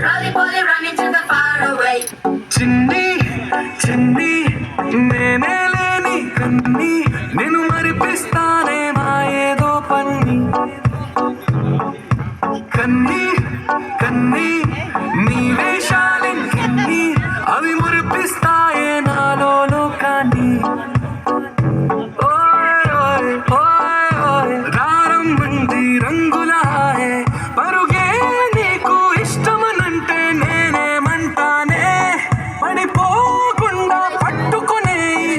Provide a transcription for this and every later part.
Roly-poly running to the far away. చిన్ని చిన్ని నేనే లేని కన్ని నేను మరిపిస్తానే మా ఏదో పన్ని కన్ని కన్ని నీ వేషాలెన్ని అవి మురిపిస్తాయే నాలో లోకాన్ని రారమ్మంది రంగుల హాయే పరుగే నీకు ఇష్టమనంటే నేనేమంటానే పడిపోకుండా పట్టుకునే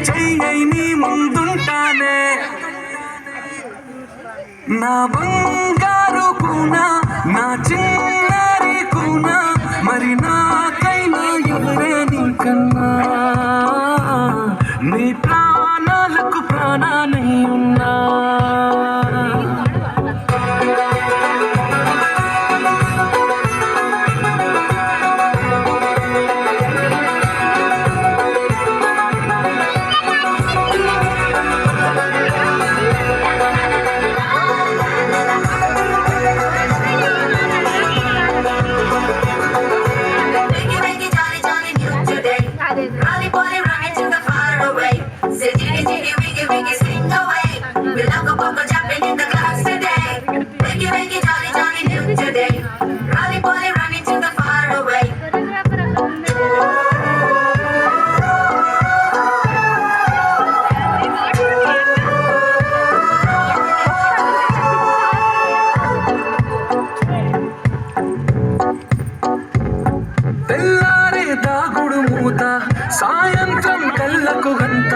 చెయ్యి నీ ముందుంటానే నా బంగారు కూనా నా చిన్నారి కూనా మరి నాకైనా ఎవరే నీకన్నా నీ ప్రాణాలకు ప్రాణానై ఉన్నా Roly-poly running to the far away. Say jiggy jiggy wiggy wiggy sing away. We love a bubble jumping in the clouds today. Wiggy wiggy jolly jolly new today. Roly-poly running to the far away. తెల్లారే దాగుడు మూత సాయంత్రం కళ్ళకు గంట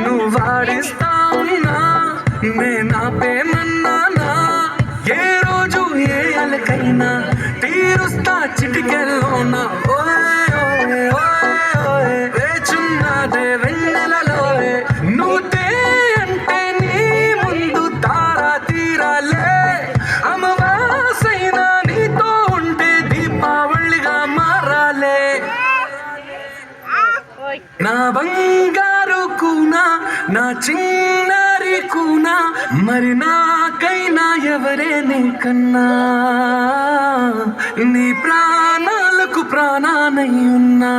నువ్వు వాడిస్తా ఉన్నా నేనాపేమన్నానా ఏ రోజు ఏ అలకైనా తీరుస్తా చిటికెల్లోనా వేచున్నదే వెన్నెలలోనే నువ్వుతే అంటే నీ ముందు తారా తీరాలే అమవాసైనా నీతో ఉంటే దీపావళిగా మారాలే నా బంగారు కూనా నా చిన్నారి కూనా మరి నాకైనా ఎవరే నీకన్నా నీ ప్రాణాలకు ప్రాణానై ఉన్నా